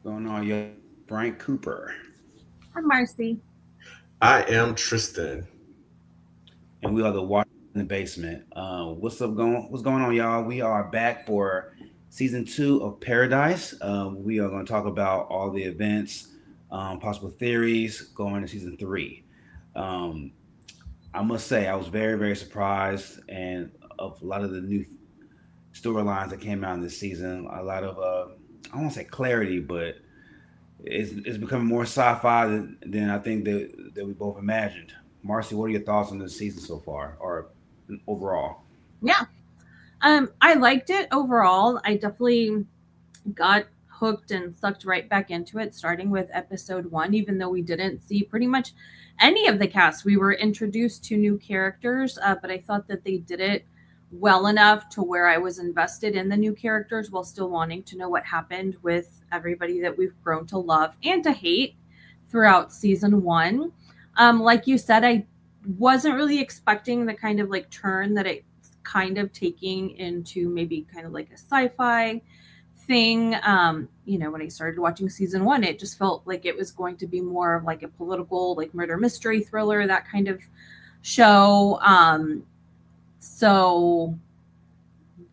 Going on, yo? Frank Cooper, I'm Marcy. I am Tristan. and we are the Watch in the Basement. What's going on, y'all? We are back for season two of Paradise. We are going to talk about all the events, possible theories going to season three. Um, I must say, I was very surprised, and of a lot of the new storylines that came out in this season. A lot of I don't want to say clarity, but it's becoming more sci-fi than I think that we both imagined. Marcy, what are your thoughts on this season so far, or overall? Yeah. I liked it overall. I definitely got hooked and sucked right back into it, starting with episode one, even though we didn't see pretty much any of the cast. We were introduced to new characters, but I thought that they did it well enough to where I was invested in the new characters while still wanting to know what happened with everybody that we've grown to love and to hate throughout season one. Like you said, I wasn't really expecting the kind of like turn that it's kind of taking into maybe kind of like a sci-fi thing. When I started watching season one, it just felt like it was going to be more of like a political, like murder mystery thriller, that kind of show. So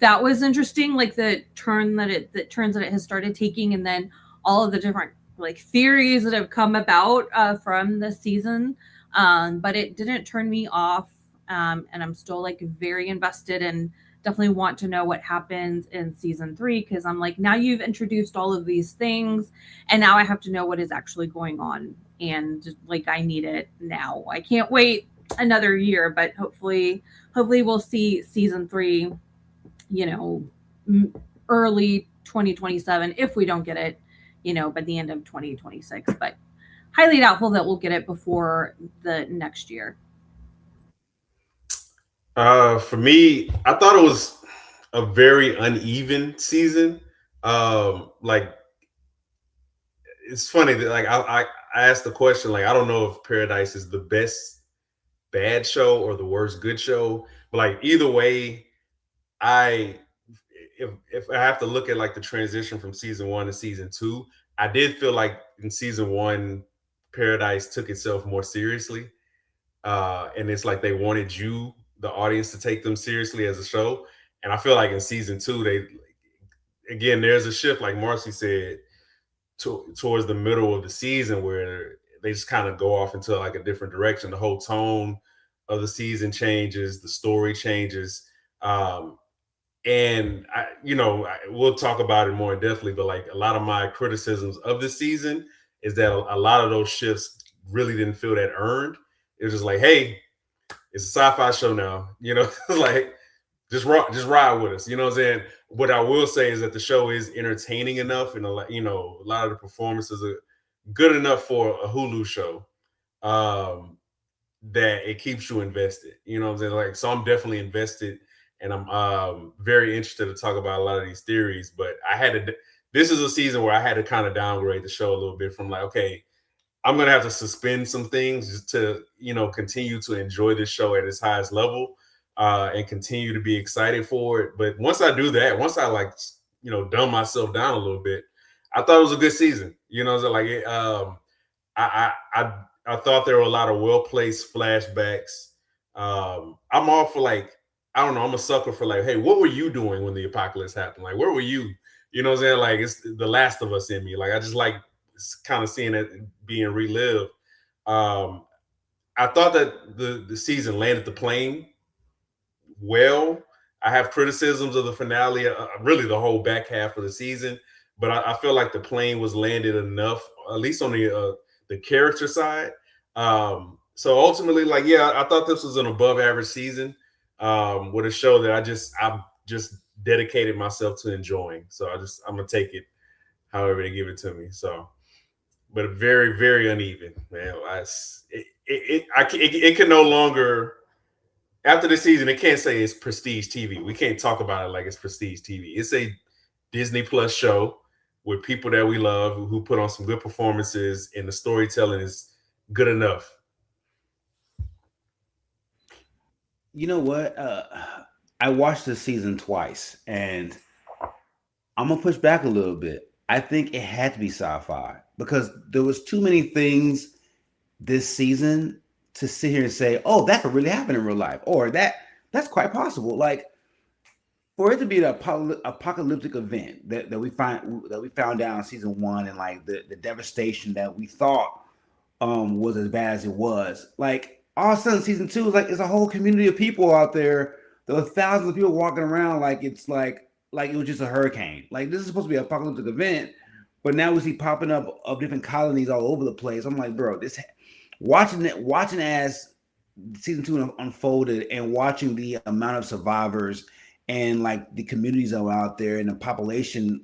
that was interesting, like the turns that it has started taking, and then all of the different like theories that have come about from this season. But it didn't turn me off, and I'm still like very invested and definitely want to know what happens in season three, because I'm like, now you've introduced all of these things, and now I have to know what is actually going on, and like I need it now. I can't wait another year, but hopefully we'll see season three, you know, early 2027 if we don't get it, by the end of 2026. But highly doubtful that we'll get it before the next year. For me, I thought it was a very uneven season. Like it's funny that I asked the question, like I don't know if Paradise is the best bad show or the worst good show, but like either way, I if I have to look at like the transition from season one to season two, I did feel like in season one, Paradise took itself more seriously. And it's like they wanted you, the audience, to take them seriously as a show. And I feel like in season two, they again there's a shift, like Marcy said, towards the middle of the season where they just kind of go off into like a different direction. The whole tone of the season changes, the story changes. Um, and we'll talk about it more in depthly, but like a lot of my criticisms of this season is that a lot of those shifts really didn't feel that earned. It was just like, hey, it's a sci-fi show now, like just ride with us, you know what I'm saying? What I will say is that the show is entertaining enough, and a lot of the performances are good enough for a Hulu show, that it keeps you invested. You know what I'm saying? Like, so I'm definitely invested, and I'm very interested to talk about a lot of these theories. But I had to. This is a season where I had to kind of downgrade the show a little bit from like, okay, I'm gonna have to suspend some things just to continue to enjoy this show at its highest level, and continue to be excited for it. But once I do that, once I like dumb myself down a little bit, I thought it was a good season. So like I thought there were a lot of well placed flashbacks. I'm all for like, I don't know, I'm a sucker for like, hey, what were you doing when the apocalypse happened? Like, where were you? You know what I'm saying? Like, it's the Last of Us in me. Like, I just like kind of seeing it being relived. Um, I thought that the season landed the plane well. I have criticisms of the finale, really the whole back half of the season, but I feel like the plane was landed enough, at least on the character side. So ultimately, like, yeah, I thought this was an above average season, with a show that I've just dedicated myself to enjoying. So I'm gonna take it however they give it to me. So, but very uneven, man. It can no longer, after the season, it can't say it's prestige TV. We can't talk about it like it's prestige TV. It's a Disney Plus show with people that we love who put on some good performances, and the storytelling is good enough. You know what? I watched this season twice, and I'm gonna push back a little bit. I think it had to be sci-fi because there was too many things this season to sit here and say, "Oh, that could really happen in real life," or that's quite possible. Like for it to be an apocalyptic event that we found out in season one, and like the devastation that we thought was as bad as it was. Like all of a sudden, season two is like it's a whole community of people out there. There were thousands of people walking around like it's like it was just a hurricane. Like this is supposed to be an apocalyptic event, but now we see popping up of different colonies all over the place. I'm like, bro, this watching as season two unfolded and watching the amount of survivors and like the communities that were out there and the population,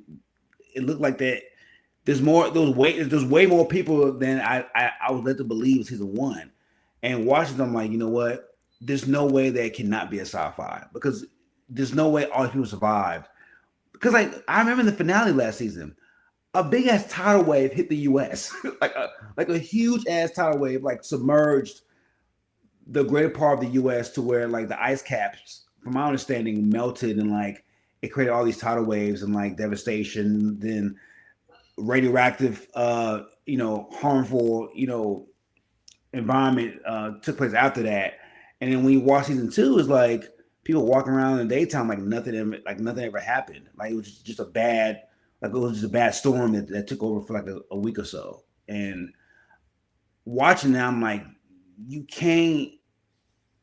it looked like that there's more. There's way more people than I was led to believe in season one. And watching them, like you know what? There's no way that it cannot be a sci-fi because there's no way all these people survived. Because like I remember in the finale last season, a big ass tidal wave hit the U.S. like a huge ass tidal wave like submerged the greater part of the U.S. to where like the ice caps, from my understanding, melted and like it created all these tidal waves and like devastation. Then radioactive, harmful, environment took place after that. And then when you watch season two, it's like people walking around in the daytime like nothing ever happened. Like it was just a bad, like it was just a bad storm that took over for like a week or so. And watching that, I'm like, you can't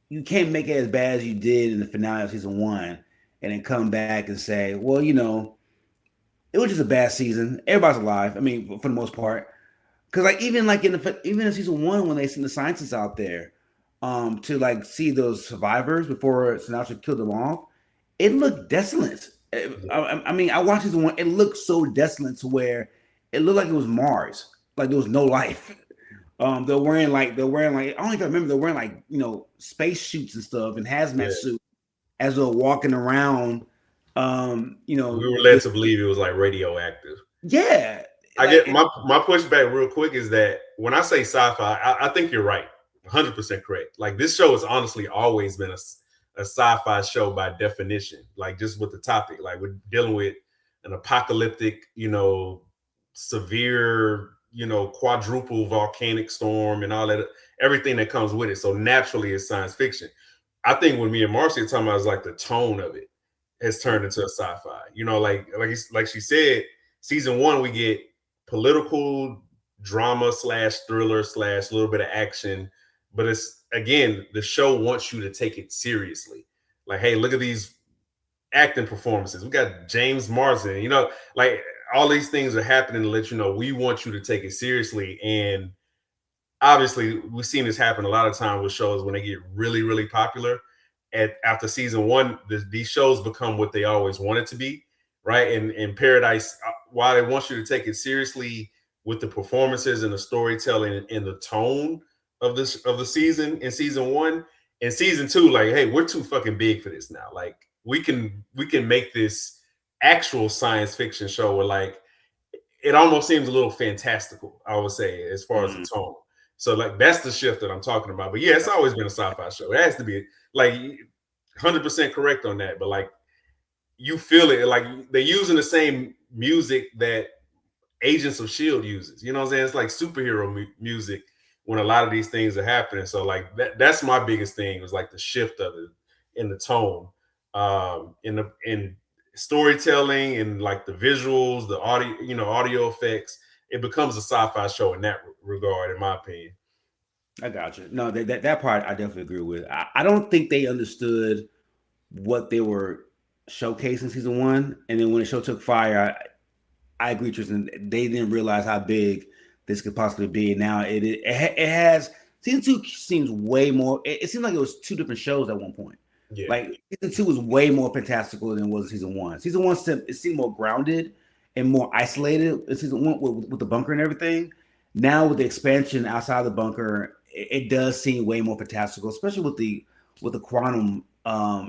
you can't make it as bad as you did in the finale of season one, and then come back and say, well, it was just a bad season. Everybody's alive. I mean, for the most part, because like even in season one when they sent the scientists out there to like see those survivors before Sinatra killed them off, it looked desolate. I mean, I watched season one. It looked so desolate to where it looked like it was Mars, like there was no life. They're wearing like I don't even remember they're wearing like space suits and stuff and hazmat Yeah. suits as they're walking around. We were led to believe it was like radioactive. Yeah, I like get my pushback real quick is that when I say sci-fi, I think you're right, 100% correct. Like this show has honestly always been a sci-fi show by definition. Like just with the topic, like we're dealing with an apocalyptic, severe, quadruple volcanic storm and all that, everything that comes with it. So naturally, it's science fiction. I think when me and Marcy are talking about is like the tone of it has turned into a sci-fi. Like she said, season one we get political drama slash thriller slash little bit of action, but it's again the show wants you to take it seriously. Like, hey, look at these acting performances. We got James Marsden. Like all these things are happening to let you know we want you to take it seriously. And obviously, we've seen this happen a lot of times with shows when they get really, really popular. After season one, these shows become what they always wanted to be, right? And in Paradise, while they want you to take it seriously with the performances and the storytelling and the tone of the season in season one, and season two, like, hey, we're too fucking big for this now. Like, we can make this actual science fiction show where like it almost seems a little fantastical, I would say, as far as the tone. So like that's the shift that I'm talking about. But yeah, it's always been a sci-fi show. It has to be like 100% correct on that. But like you feel it, like they're using the same music that Agents of Shield uses. You know what I'm saying? It's like superhero music when a lot of these things are happening. So like that's my biggest thing was like the shift of it in the tone, in storytelling and like the visuals, the audio effects. It becomes a sci-fi show in that regard, in my opinion. I got you. No, that part I definitely agree with. I don't think they understood what they were showcasing season one, and then when the show took fire, I agree, Tristan. They didn't realize how big this could possibly be. Now it has season two seems way more. It seemed like it was two different shows at one point. Yeah. Like season two was way more fantastical than it was season one. Season one it seemed more grounded and more isolated. Season one with the bunker and everything. Now with the expansion outside the bunker, it does seem way more fantastical, especially with the quantum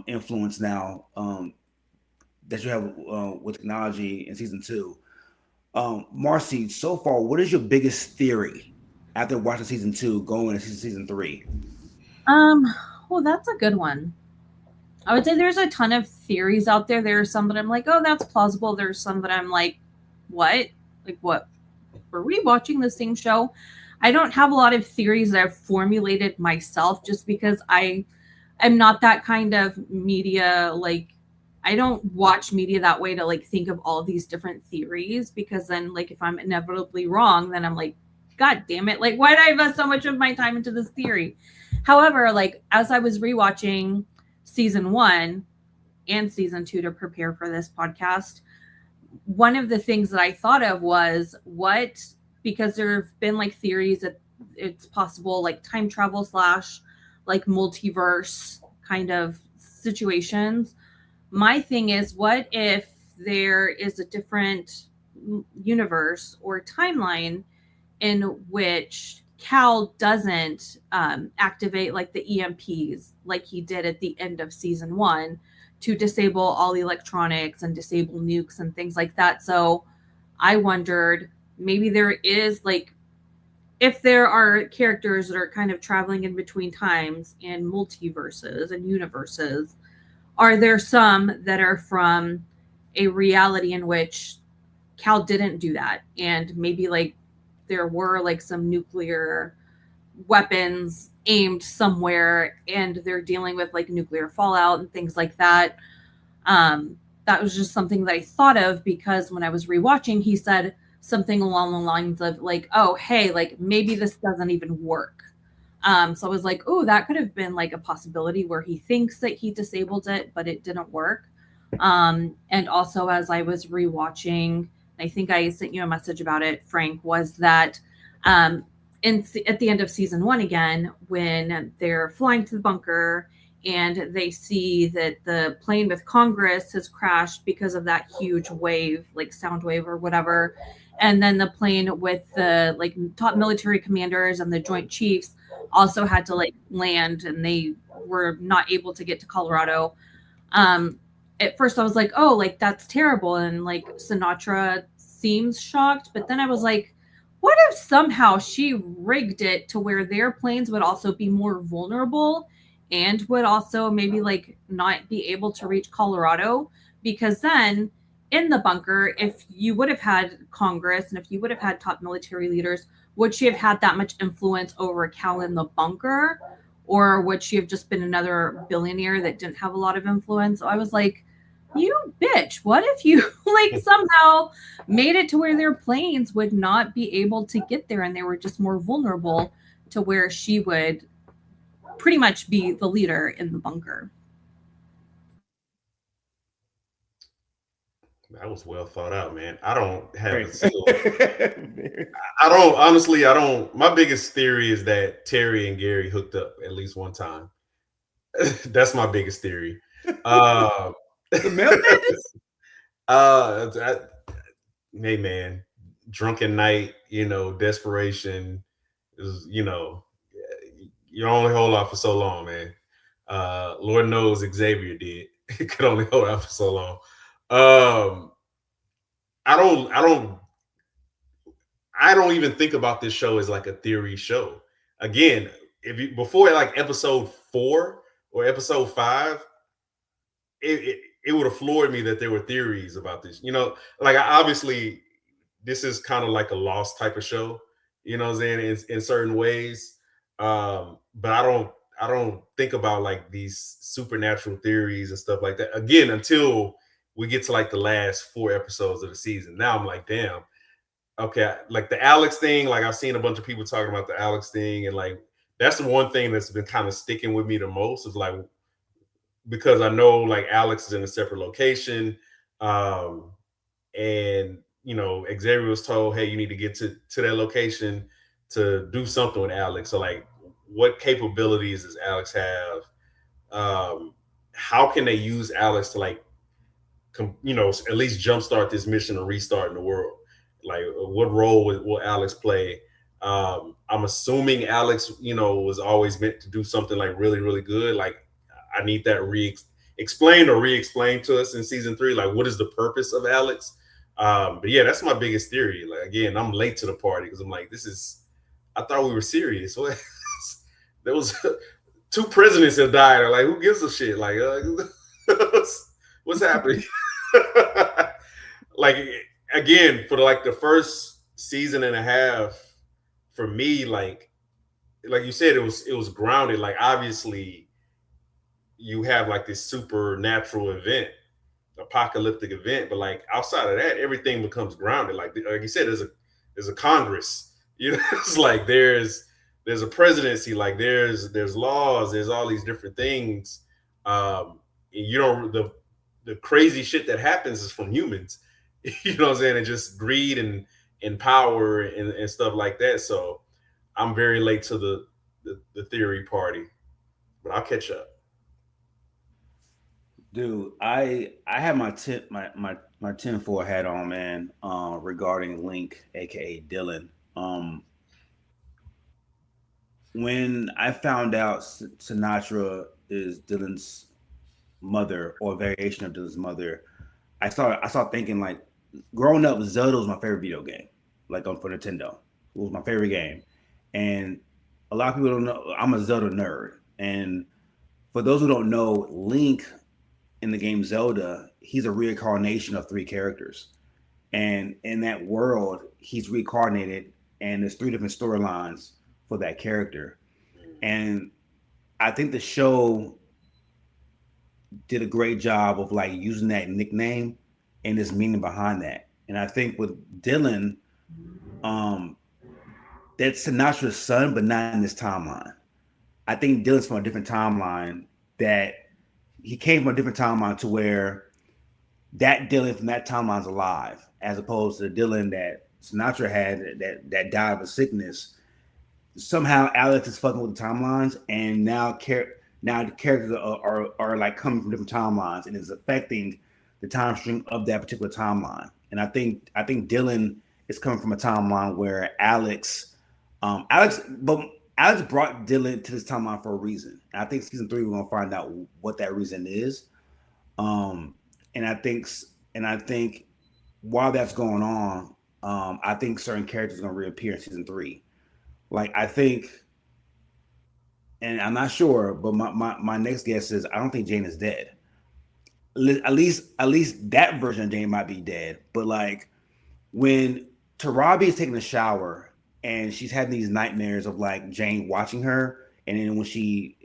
influence now that you have with technology in season two. Marcy, so far, what is your biggest theory after watching season two going into season three? Well, that's a good one. I would say there's a ton of theories out there. There are some that I'm like, oh, that's plausible. There's some that I'm like, what? like, what, were we watching the same show? I don't have a lot of theories that I've formulated myself just because I'm not that kind of media, like, I don't watch media that way to like think of all these different theories, because then like if I'm inevitably wrong, then I'm like, god damn it, like why did I invest so much of my time into this theory? However, like as I was rewatching season 1 and season 2 to prepare for this podcast, one of the things that I thought of was what, because there have been like theories that it's possible like time travel slash like multiverse kind of situations. My thing is, what if there is a different universe or timeline in which Cal doesn't activate like the EMPs like he did at the end of season 1 to disable all the electronics and disable nukes and things like that. So I wondered, maybe there is like, if there are characters that are kind of traveling in between times and multiverses and universes, are there some that are from a reality in which Cal didn't do that? And maybe like there were like some nuclear weapons aimed somewhere and they're dealing with like nuclear fallout and things like that. That was just something that I thought of because when I was rewatching, he said something along the lines of like, oh, hey, like maybe this doesn't even work. So I was like, oh, that could have been like a possibility where he thinks that he disabled it, but it didn't work. And also, as I was rewatching, I think I sent you a message about it, Frank, was that at the end of season 1 again, when they're flying to the bunker and they see that the plane with Congress has crashed because of that huge wave, like sound wave or whatever. And then the plane with the like top military commanders and the Joint Chiefs also had to like land, and they were not able to get to Colorado. At first I was like, oh, like that's terrible. And like Sinatra seems shocked. But then I was like, what if somehow she rigged it to where their planes would also be more vulnerable and would also maybe like not be able to reach Colorado? Because then in the bunker, if you would have had Congress and if you would have had top military leaders, would she have had that much influence over Cal in the bunker? Or would she have just been another billionaire that didn't have a lot of influence? So I was like, you bitch, what if you like somehow made it to where their planes would not be able to get there and they were just more vulnerable to where she would pretty much be the leader in the bunker? That was well thought out, man. I don't have a single. I don't honestly. I don't. My biggest theory is that Terry and Gary hooked up at least one time. That's my biggest theory. The Melvins? Hey man, drunken night, desperation is, you only hold out for so long, man. Lord knows Xavier did. He could only hold out for so long. I don't even think about this show as like a theory show. Again, if you before like episode 4 or episode 5, it would have floored me that there were theories about this. Like obviously this is kind of like a Lost type of show, you know what I'm saying, in certain ways. But I don't think about like these supernatural theories and stuff like that again until we get to like the last 4 episodes of the season. Now I'm like, damn, okay, like the Alex thing, like I've seen a bunch of people talking about the Alex thing, and like that's the one thing that's been kind of sticking with me the most is like, because I know like Alex is in a separate location. And Xavier was told, hey, you need to get to that location to do something with Alex. So like, what capabilities does Alex have? How can they use Alex to like, at least jumpstart this mission and restart in the world? Like, what role will Alex play? I'm assuming Alex, was always meant to do something like really, really good. Like, I need that explained or re-explained to us in season 3. Like, what is the purpose of Alex? But yeah, that's my biggest theory. Like, again, I'm late to the party because I'm like, I thought we were serious. There was 2 presidents have died. Like, who gives a shit? Like, what's happening? Like, again, for like the first season and a half, for me, like you said, it was grounded. Like obviously, you have like this supernatural event, apocalyptic event, but like outside of that, everything becomes grounded. Like you said, there's a Congress. You know, it's like there's a presidency. Like there's laws. There's all these different things. And you don't the crazy shit that happens is from humans. You know what I'm saying? And just greed and power and stuff like that. So I'm very late to the theory party, but I'll catch up. Dude, I have my tinfoil hat on, man. Regarding Link, aka Dylan. When I found out Sinatra is Dylan's mother or a variation of Dylan's mother, I started thinking like, growing up, Zelda was my favorite video game, like on for Nintendo. It was my favorite game, and a lot of people don't know I'm a Zelda nerd. And for those who don't know, Link in the game Zelda, he's a reincarnation of three characters. And in that world, he's reincarnated, and there's three different storylines for that character. And I think the show did a great job of like using that nickname and his meaning behind that. And I think with Dylan, um, that's Sinatra's son, but not in this timeline. I think Dylan's from a different timeline, that he came from a different timeline to where that Dylan from that timeline's alive, as opposed to the Dylan that Sinatra had that died of a sickness. Somehow Alex is fucking with the timelines, and now the characters are like coming from different timelines, and it's affecting the time stream of that particular timeline. And I think Dylan is coming from a timeline where but Alex brought Dylan to this timeline for a reason. And I think season three we're gonna find out what that reason is. Um, and I think while that's going on, I think certain characters are gonna reappear in season three. Like I think, and I'm not sure, but my next guess is I don't think Jane is dead. At least that version of Jane might be dead. But like when Tarabi is taking a shower and she's having these nightmares of like Jane watching her, and then when she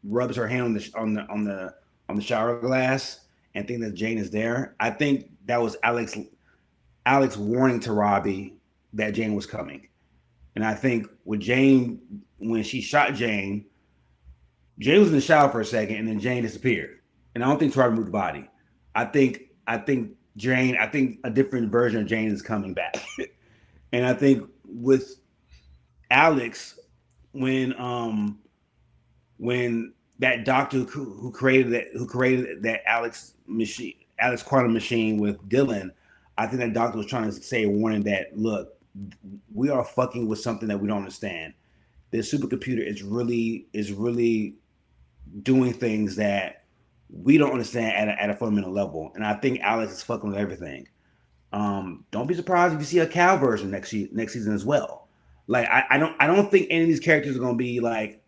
rubs her hand on the shower glass and think that Jane is there, I think that was Alex warning Tarabi that Jane was coming. And I think with Jane, when she shot Jane was in the shower for a second, and then Jane disappeared. And I don't think Tarabi moved the body. I think a different version of Jane is coming back. And I think with Alex, when when that doctor who created that Alex quantum machine with Dylan, I think that doctor was trying to say a warning that, look, we are fucking with something that we don't understand. This supercomputer is really doing things that we don't understand at a fundamental level. And I think Alex is fucking with everything. Don't be surprised if you see a cow version next season as well. Like I don't think any of these characters are gonna be like,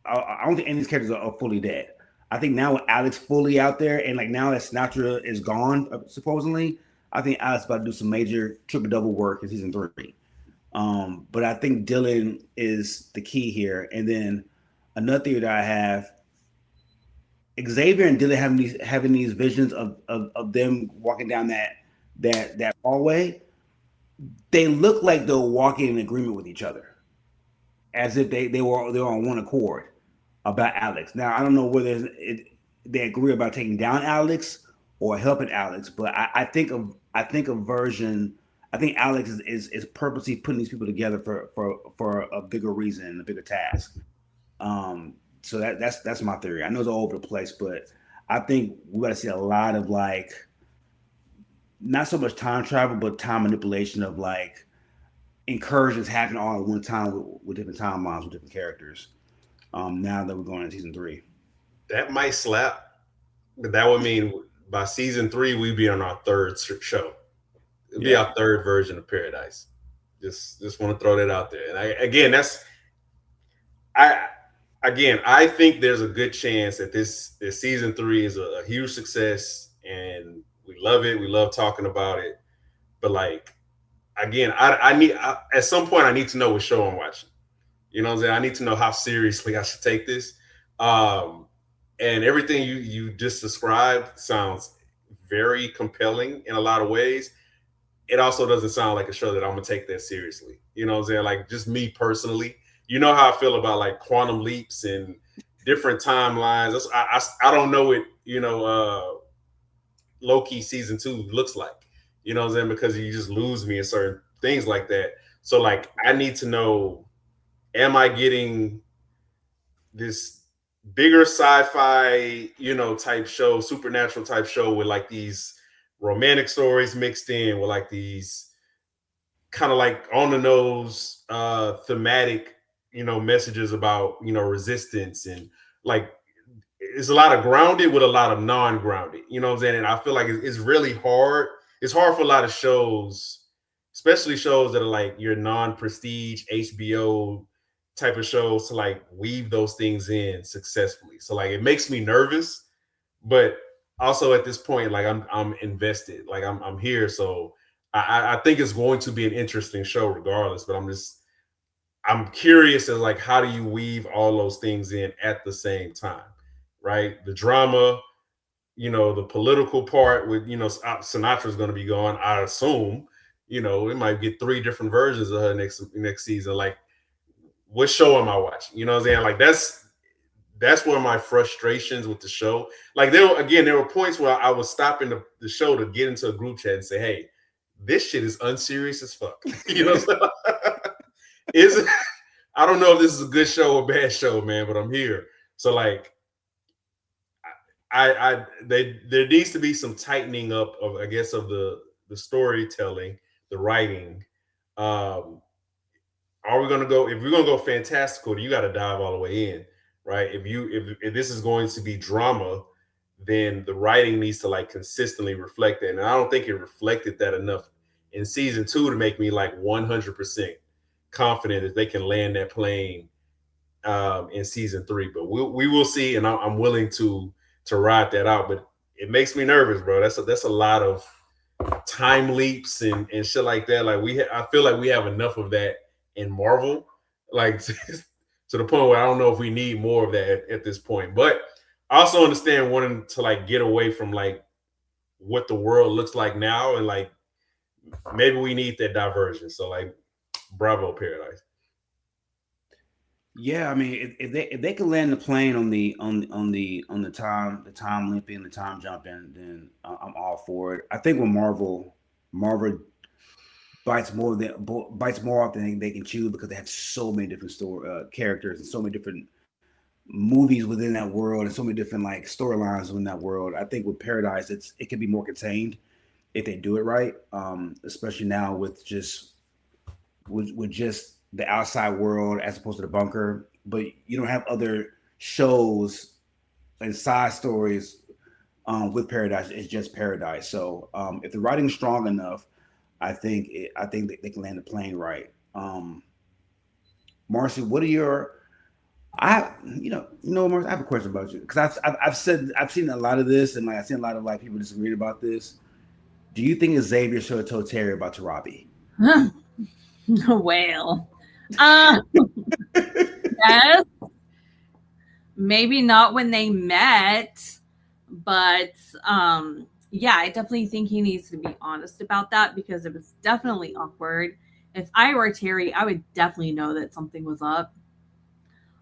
I don't think any of these characters are fully dead. I think now with Alex fully out there, and like now that Sinatra is gone, supposedly, I think Alex is about to do some major triple double work in season three. But I think Dylan is the key here. And then another theory that I have, Xavier and Dylan having these visions of them walking down that hallway. They look like they're walking in agreement with each other, as if they were on one accord about Alex. Now I don't know whether they agree about taking down Alex or helping Alex, but I think a version. I think Alex is purposely putting these people together for a bigger reason and a bigger task. So that's my theory. I know it's all over the place, but I think we're gonna see a lot of like, not so much time travel, but time manipulation of like incursions happening all at one time with different timelines with different characters. Now that we're going into season three. That might slap, but that would mean by season three we'd be on our third show. It'd be Yeah. our third version of Paradise. Just want to throw that out there. And I I think there's a good chance that this season three is a huge success, and we love it. We love talking about it. But like again, at some point I need to know what show I'm watching. You know what I'm saying? I need to know how seriously I should take this. Um, and everything you just described sounds very compelling in a lot of ways. It also doesn't sound like a show that I'm gonna take that seriously. You know what I'm saying? Like just me personally, you know how I feel about like quantum leaps and different timelines. I don't know what Loki season 2 looks like. You know what I'm saying? Because you just lose me in certain things like that. So like I need to know, am I getting this bigger sci-fi, type show, supernatural type show with like these romantic stories mixed in with like these kind of like on the nose thematic, messages about, resistance and like it's a lot of grounded with a lot of non-grounded. You know what I'm saying? And I feel like it's really hard. It's hard for a lot of shows, especially shows that are like your non-prestige HBO type of shows to like weave those things in successfully. So like it makes me nervous, but also at this point, like I'm invested. Like I'm here. So I think it's going to be an interesting show regardless. But I'm curious as like how do you weave all those things in at the same time, right? The drama, the political part with Sinatra's going to be gone. I assume, we might get 3 different versions of her next season. Like, what show am I watching? You know what I'm saying? Like that's where my frustrations with the show. Like there were points where I was stopping the show to get into a group chat and say, hey, this shit is unserious as fuck. You know what I'm saying? Is it? I don't know if this is a good show or bad show, man, but I'm here. So like there needs to be some tightening up of, I guess, of the storytelling, the writing. Are we gonna go? If we're gonna go fantastical, you got to dive all the way in, right? If this is going to be drama, then the writing needs to like consistently reflect that. And I don't think it reflected that enough in season 2 to make me like 100% confident that they can land that plane in season 3. But we will see, and I'm willing to ride that out. But it makes me nervous, bro. That's a lot of time leaps and shit like that. Like I feel like we have enough of that in Marvel, like to the point where I don't know if we need more of that at this point. But I also understand wanting to like get away from like what the world looks like now, and like maybe we need that diversion. So like, bravo, Paradise. Yeah, I mean, if they could land the plane on the time limping, the time jumping, then I'm all for it. I think when Marvel bites more off than they can chew because they have so many different story characters and so many different movies within that world and so many different like storylines within that world. I think with Paradise, it can be more contained if they do it right. Especially now with just the outside world as opposed to the bunker. But you don't have other shows and side stories with Paradise. It's just Paradise. So if the writing's strong enough, I think they can land the plane right. Marcy, what are your Marcy, I have a question about you because I've seen a lot of this and like I've seen a lot of like people disagreed about this. Do you think Xavier should have told Terry about Tarabi? Well, uh, yes, maybe not when they met, but yeah, I definitely think he needs to be honest about that because it was definitely awkward. If I were Terry, I would definitely know that something was up.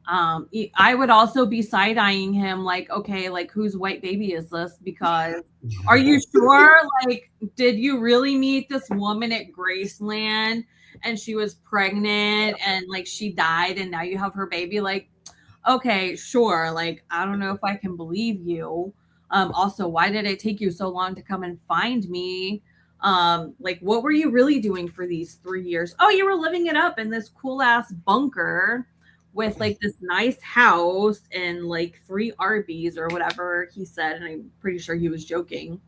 I would also be side eyeing him, like, okay, like whose white baby is this? Because are you sure? Like, did you really meet this woman at Graceland and she was pregnant and like she died and now you have her baby? Like, okay, sure. Like, I don't know if I can believe you. Also, why did it take you so long to come and find me? Like, what were you really doing for these 3 years? Oh, you were living it up in this cool ass bunker with like this nice house and like 3 Arby's or whatever he said. And I'm pretty sure he was joking.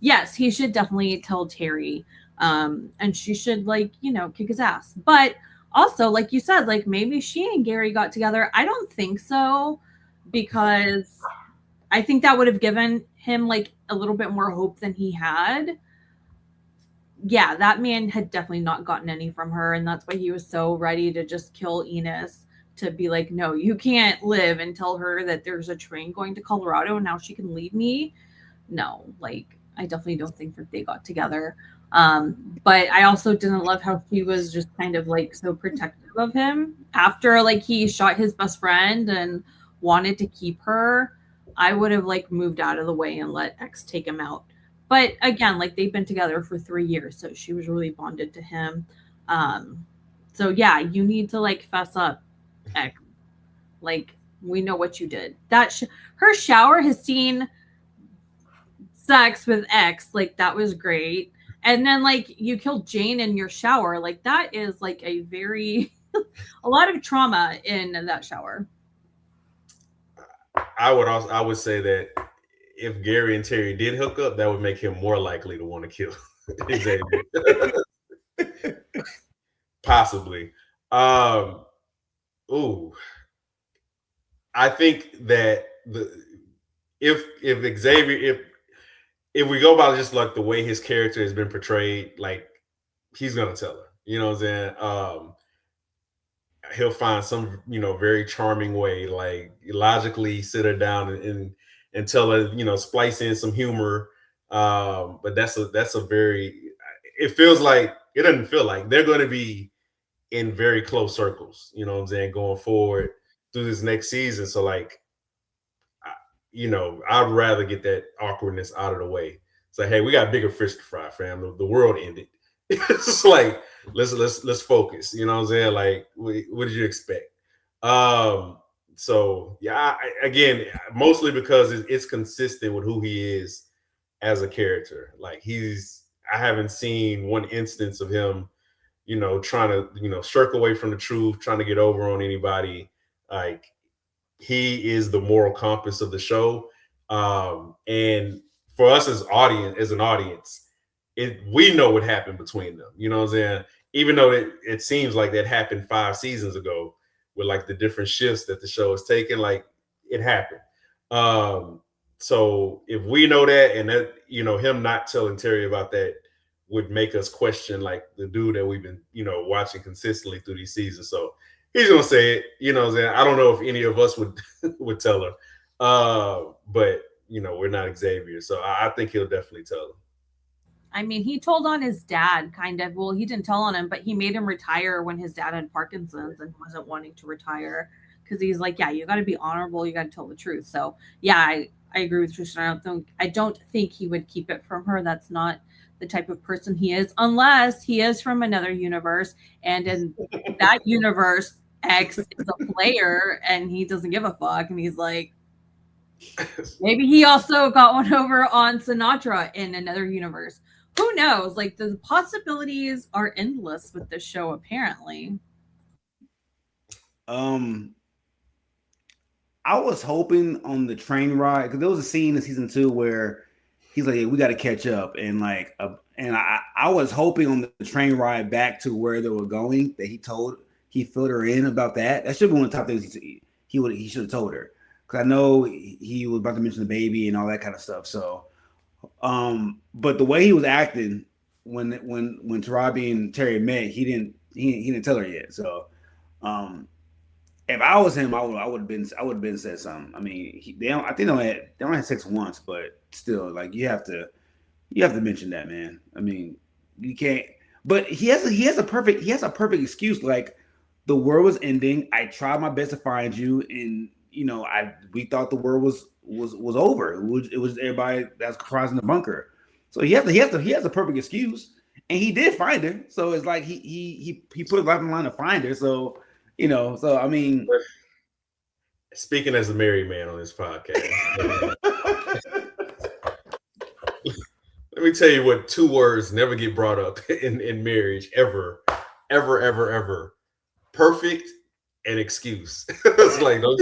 Yes, he should definitely tell Terry. And she should like, kick his ass. But also, like you said, like maybe she and Gary got together. I don't think so because I think that would have given him like a little bit more hope than he had. yeah, that man had definitely not gotten any from her, and that's why he was so ready to just kill Enos, to be like, no, you can't live, and tell her that there's a train going to Colorado and now she can leave me. No, like, I definitely don't think that they got together. But I also didn't love how she was just kind of like so protective of him after like he shot his best friend and wanted to keep her. I would have like moved out of the way and let X take him out. But again, like they've been together for 3 years, so she was really bonded to him. Um, so yeah, you need to like fess up, X. Like, we know what you did. Her shower has seen sex with X, like that was great. And then like you killed Jane in your shower, like that is like a very a lot of trauma in that shower. I would say that if Gary and Terry did hook up, that would make him more likely to want to kill Xavier. Possibly. Um, ooh, I think that the if Xavier if we go by just like the way his character has been portrayed, like he's gonna tell her. You know what I'm saying? He'll find some, very charming way, like logically sit her down and tell her, splice in some humor. But that's a very it feels like it doesn't feel like they're gonna be in very close circles, you know what I'm saying, going forward through this next season. So like I'd rather get that awkwardness out of the way. It's like, hey, we got bigger fish to fry, fam. The world ended. It's like let's focus. You know what I'm saying? Like, what did you expect? Um, so yeah, again, mostly because it's consistent with who he is as a character. Like I haven't seen one instance of him, trying to shirk away from the truth, trying to get over on anybody. Like he is the moral compass of the show. And for us as an audience, we know what happened between them. You know what I'm saying? Even though it seems like that happened 5 seasons ago with like the different shifts that the show has taken, like it happened. Um, so if we know that, and that, him not telling Terry about that would make us question like the dude that we've been, watching consistently through these seasons. So he's gonna say it. You know what I'm saying? I don't know if any of us would would tell her. But we're not Xavier, so I think he'll definitely tell her. I mean, he told on his dad, kind of. Well, he didn't tell on him, but he made him retire when his dad had Parkinson's and wasn't wanting to retire because he's like, yeah, you got to be honorable, you got to tell the truth. So yeah, I agree with Tristan. I don't think he would keep it from her. That's not the type of person he is, unless he is from another universe, and in that universe, X is a player and he doesn't give a fuck, and he's like, maybe he also got one over on Sinatra in another universe. Who knows? Like the possibilities are endless with this show, apparently. Um, I was hoping on the train ride because there was a scene in season 2 where he's like, hey, "We got to catch up," and I was hoping on the train ride back to where they were going that he filled her in about that. That should be one of the top things he should have told her because I know he was about to mention the baby and all that kind of stuff. So, but the way he was acting when Tarabi and Terry met, he didn't tell her yet. So, if I was him, I would have been said something. I mean, they don't. I think they only had sex once, but still, like you have to mention that, man. I mean, you can't. But he has a perfect excuse. Like the world was ending. I tried my best to find you, and we thought the world was over. It was everybody that's crossing the bunker. So he has a perfect excuse, and he did find her. So it's like he put his life on the line to find her. So so I mean, Speaking as a married man on this podcast, let me tell you what two words never get brought up in marriage ever, ever, ever, ever: perfect and excuse. It's like those,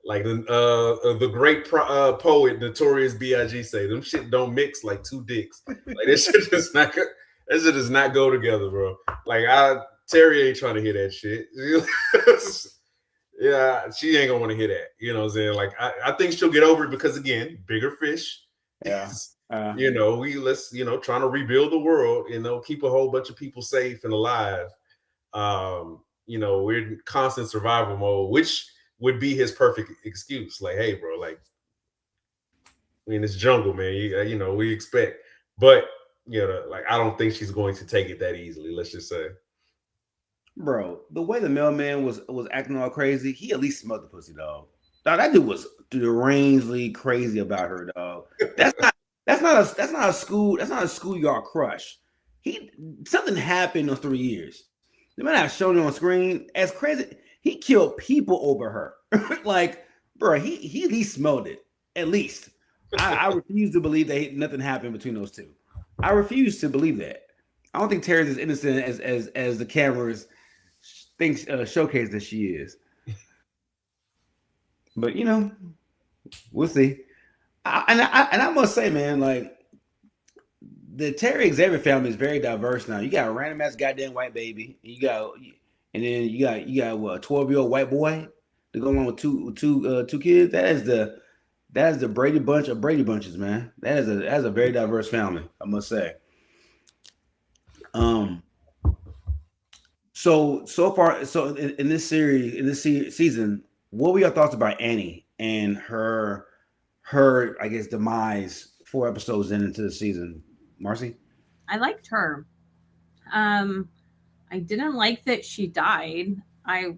like the great poet Notorious B.I.G. say, them shit don't mix like two dicks. Like that shit does not go, that shit does not go together, bro. Like Terry ain't trying to hear that shit. Yeah, she ain't gonna want to hear that. You know what I'm saying? Like I think she'll get over it because again, bigger fish. yeah. We let's trying to rebuild the world, keep a whole bunch of people safe and alive. We're in constant survival mode, which would be his perfect excuse. Like, hey, bro, like, we in this jungle, man. We expect, but like, I don't think she's going to take it that easily. Let's just say, Bro, the way the mailman was acting all crazy, he at least smelled the pussy, dog. Dog, that dude was derangedly crazy about her, dog. That's not that's not a schoolyard crush. He Something happened in those 3 years. They might have shown it on screen as crazy. He killed people over her. Like, bro, he at least smelled it. At least. I refuse to believe that nothing happened between those two. I refuse to believe that. I don't think Terry's as innocent as the cameras think showcase that she is. But we'll see. And I must say, man, like the Terry Xavier family is very diverse now. You got a random ass goddamn white baby. And then you got what, a 12-year-old white boy to go along with two kids. That is the Brady bunch of Brady bunches, man. That is a very diverse family, I must say. Um. So far, in this series, in this season, what were your thoughts about Annie and her I guess demise 4 episodes into the season, Marcy? I liked her. Um, I didn't like that she died. I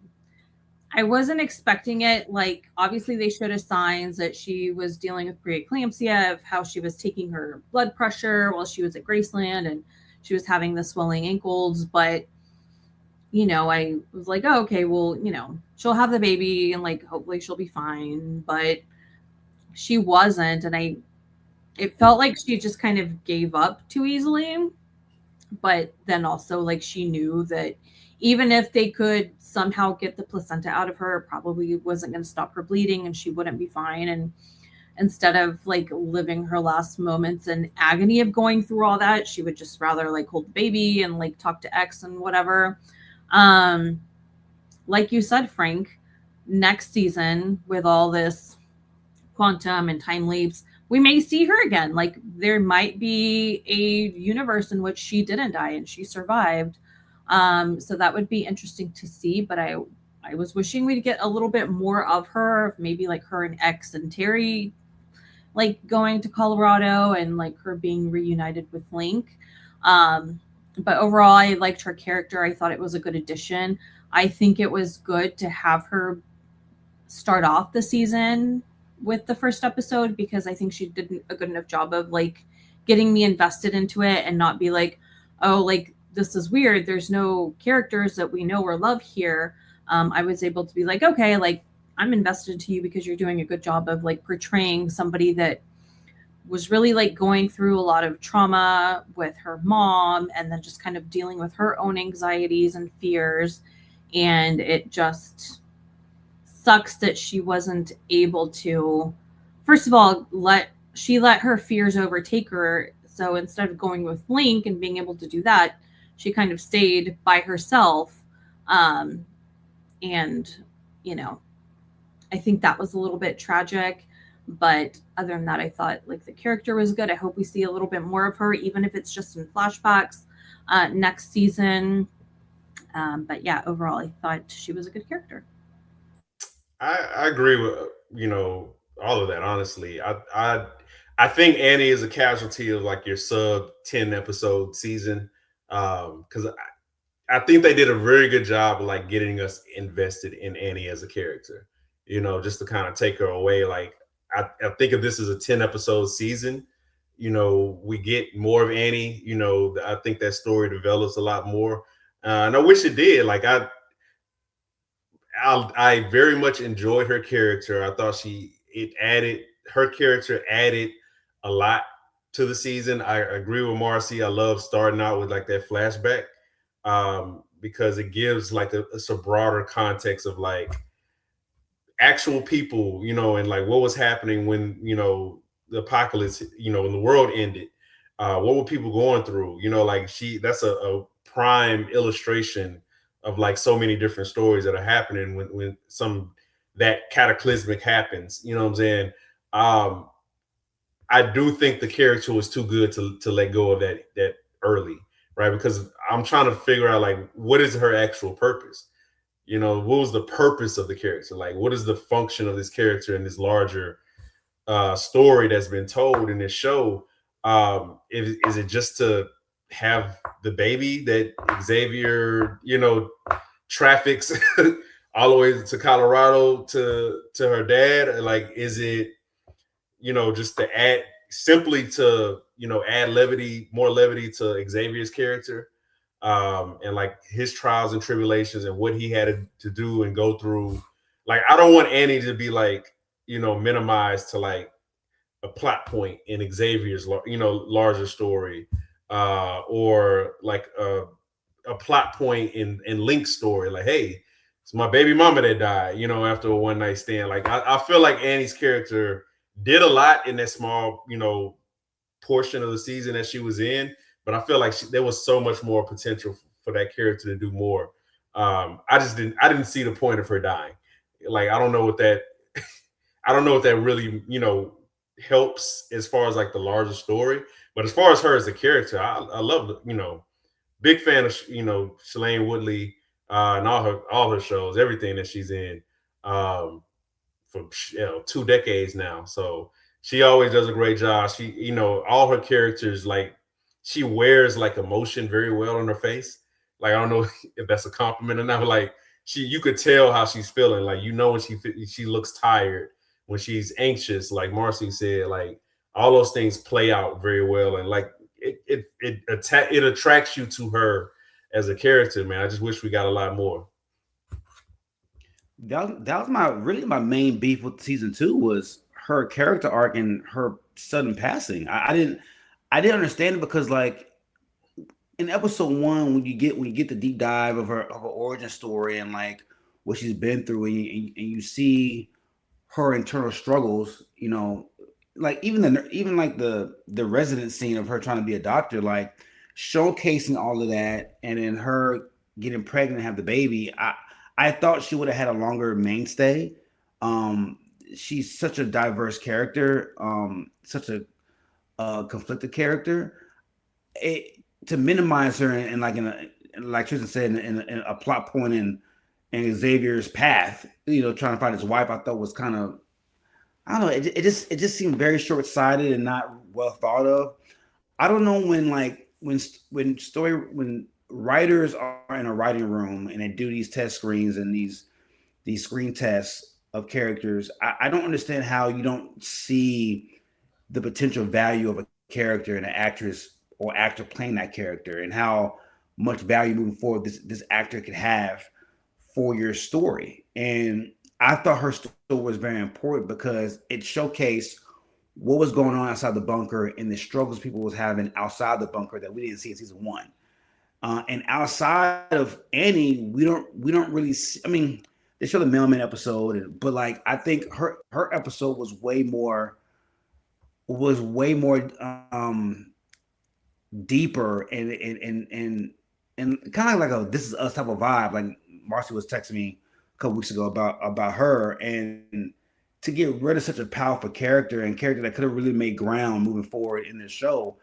I wasn't expecting it. Like, obviously, they showed us signs that she was dealing with preeclampsia, of how she was taking her blood pressure while she was at Graceland and she was having the swelling ankles. But, I was like, oh, okay, well, she'll have the baby and, like, hopefully she'll be fine. But she wasn't. And it felt like she just kind of gave up too easily. But then also, like, she knew that even if they could somehow get the placenta out of her, it probably wasn't going to stop her bleeding and she wouldn't be fine. And instead of like living her last moments in agony of going through all that, she would just rather like hold the baby and like talk to X and whatever. um like you said, Frank, next season with all this quantum and time leaps, we may see her again. Like, there might be a universe in which she didn't die and she survived. So that would be interesting to see. But I was wishing we'd get a little bit more of her, maybe like her and X and Terry, like going to Colorado and like her being reunited with Link. But overall, I liked her character. I thought it was a good addition. I think it was good to have her start off the season with the first episode, because I think she did a good enough job of like getting me invested into it and not be like, oh, like this is weird. There's no characters that we know or love here. I was able to be like, okay, like I'm invested to you because you're doing a good job of like portraying somebody that was really like going through a lot of trauma with her mom and then just kind of dealing with her own anxieties and fears. And it just sucks that she wasn't able to, first of all, let her fears overtake her. So instead of going with Link and being able to do that, she kind of stayed by herself. And you know I think that was a little bit tragic. But other than that, I thought like the character was good. I hope we see a little bit more of her, even if it's just in flashbacks next season. But yeah, overall, I thought she was a good character. I agree with all of that. Honestly, I think Annie is a casualty of like your sub 10 episode season, because I think they did a very good job of like getting us invested in Annie as a character. Just to kind of take her away. Like, I think if this is a 10 episode season, we get more of Annie. I think that story develops a lot more, and I wish it did. Like, I very much enjoyed her character. I thought her character added a lot to the season. I agree with Marcy. I love starting out with like that flashback, because it gives like a broader context of like actual people, and like what was happening when the apocalypse, when the world ended. What were people going through? Like that's a prime illustration of like so many different stories that are happening when some that cataclysmic happens. You know what I'm saying? I do think the character was too good to let go of that early, right? Because I'm trying to figure out like what is her actual purpose. What was the purpose of the character? Like, what is the function of this character in this larger story that's been told in this show? Is it just to have the baby that Xavier, traffics all the way to Colorado to her dad? Like, is it just to add simply to add levity, more levity to Xavier's character, and like his trials and tribulations and what he had to do and go through. Like, I don't want Annie to be like minimized to like a plot point in Xavier's larger story, or like a plot point in Link's story. Like, hey, it's my baby mama that died, after a one night stand. Like, I feel like Annie's character did a lot in that small, portion of the season that she was in, but I feel like there was so much more potential for that character to do more. I didn't see the point of her dying. Like, I don't know what that, I don't know what that really, helps as far as like the larger story. But as far as her as a character, I love, big fan of, Shailene Woodley, and all her shows, everything that she's in. Um, for 2 decades now. So she always does a great job. She, all her characters, like, she wears like emotion very well on her face. Like, I don't know if that's a compliment or not, but like, you could tell how she's feeling. Like, when she looks tired, when she's anxious, like Marcy said, like all those things play out very well, and like it attracts you to her as a character. Man, I just wish we got a lot more. That was my main beef with season two was her character arc and her sudden passing. I didn't understand it because like in episode one when you get the deep dive of her origin story and like what she's been through and you see her internal struggles, like even like the resident scene of her trying to be a doctor, like showcasing all of that, and then her getting pregnant and have the baby. I thought she would have had a longer mainstay. Um, she's such a diverse character, such a conflicted character. To minimize her and like like Tristan said, in a plot point in Xavier's path, trying to find his wife, I thought was kind of, I don't know. It just seemed very short sighted and not well thought of. I don't know when like when writers are in a writing room and they do these test screens and these screen tests of characters. I don't understand how you don't see the potential value of a character and an actress or actor playing that character and how much value moving forward this actor could have for your story. And I thought her story was very important because it showcased what was going on outside the bunker and the struggles people was having outside the bunker that we didn't see in season one. And outside of Annie, we don't really see. I mean, they show the mailman episode, but like I think her episode was way more deeper and kind of like a this is us type of vibe. Like Marcy was texting me a couple weeks ago about her, and to get rid of such a powerful character and character that could have really made ground moving forward in this show,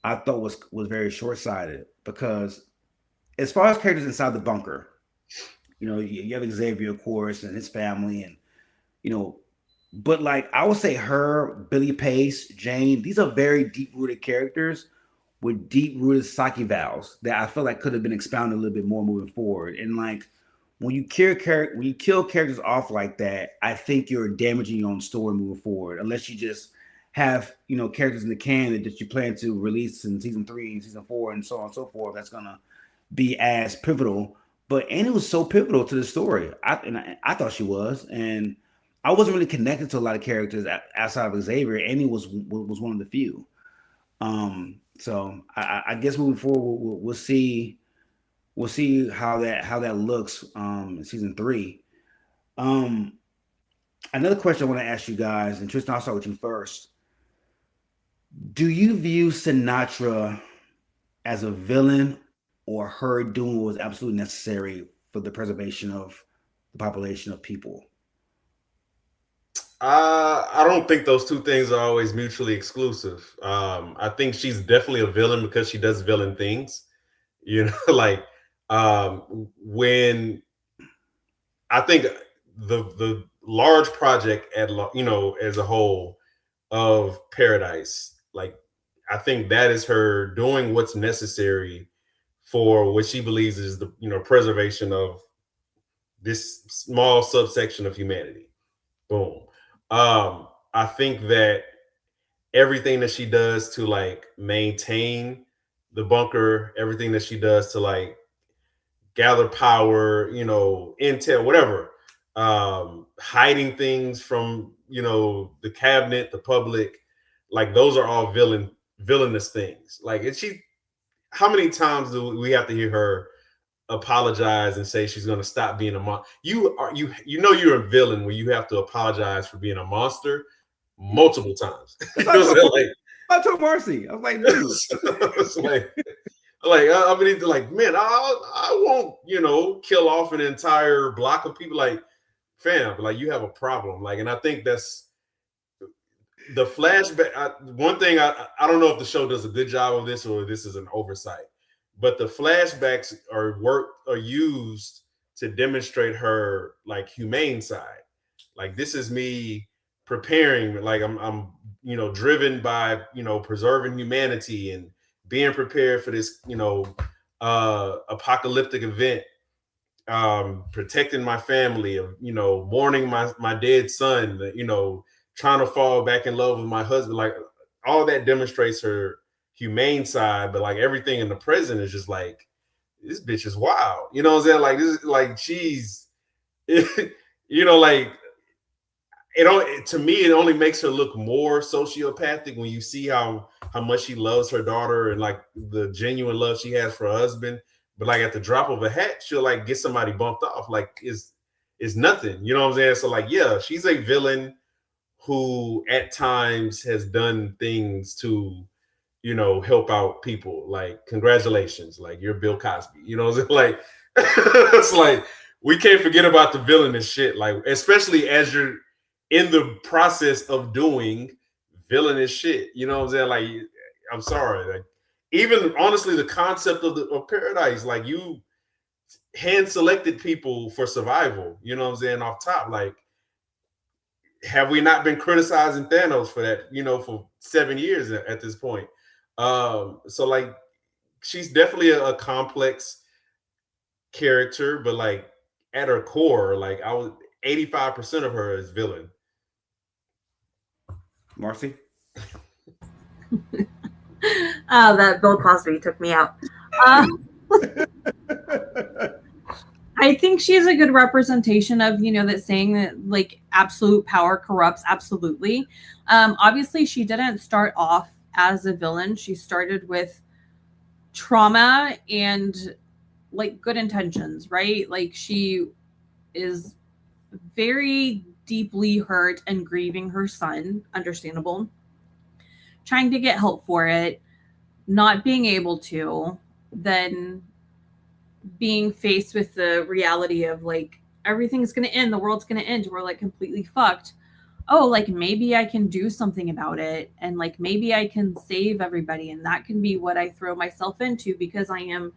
I thought was very short sighted because as far as characters inside the bunker, you have Xavier, of course, and his family, and you know, but like I would say her, Billy Pace, Jane, these are very deep rooted characters with deep rooted psyche valves that I feel like could have been expounded a little bit more moving forward. And like when you kill characters off like that, I think you're damaging your own story moving forward. Unless you just have characters in the can that you plan to release in season three and season four and so on and so forth. That's gonna be as pivotal. But Annie was so pivotal to the story. I thought she was, and I wasn't really connected to a lot of characters outside of Xavier. Annie was one of the few. So I guess moving forward, we'll see how that looks in season three. Um, Another question I want to ask you guys, and Tristan, I'll start with you first. Do you view Sinatra as a villain or her doing what was absolutely necessary for the preservation of the population of people? I don't think those two things are always mutually exclusive. I think she's definitely a villain because she does villain things. You know, like when I think the large project as a whole of Paradise, like I think that is her doing what's necessary for what she believes is the preservation of this small subsection of humanity. Boom. I think that everything that she does to like maintain the bunker, everything that she does to like gather power, intel, whatever, hiding things from, the cabinet, the public, like those are all villainous things. Like, and she, how many times do we have to hear her apologize and say she's going to stop being a monster? You're a villain when you have to apologize for being a monster multiple times. I told Marcy, I was like, dude. It's like I mean, like, man, I won't, kill off an entire block of people. Like, fam, like you have a problem. Like, and I think that's the flashback. One thing I don't know if the show does a good job of this or this is an oversight, but the flashbacks are used to demonstrate her like humane side. Like, this is me preparing. Like, I'm driven by preserving humanity and being prepared for this apocalyptic event, protecting my family, of mourning my dead son, trying to fall back in love with my husband. Like, all that demonstrates her humane side, but like everything in the present is just like, this bitch is wild. You know what I'm saying? Like, this, like, she's like, to me, it only makes her look more sociopathic when you see how much she loves her daughter and like the genuine love she has for her husband. But like at the drop of a hat, she'll like get somebody bumped off. Like, is nothing. You know what I'm saying? So like, yeah, she's a villain who at times has done things to, help out people. Like, congratulations, like you're Bill Cosby. You know what I'm saying? Like, it's like we can't forget about the villainous shit. Like, especially as you're in the process of doing villainous shit. You know what I'm saying? Like, I'm sorry. Like, even honestly, the concept of Paradise, like, you hand selected people for survival, you know what I'm saying, off top. Like, have we not been criticizing Thanos for that, for 7 years at this point? So like, she's definitely a complex character, but like at her core, like 85% of her is villain. Marcy? Oh, that Bill Cosby took me out. I think she's a good representation of, that saying that like absolute power corrupts absolutely. Obviously, she didn't start off as a villain. She started with trauma and like good intentions, right? Like, she is very deeply hurt and grieving her son, understandable, trying to get help for it, not being able to, then being faced with the reality of like everything's going to end, the world's going to end, we're like completely fucked. Oh, like maybe I can do something about it, and like maybe I can save everybody, and that can be what I throw myself into because I am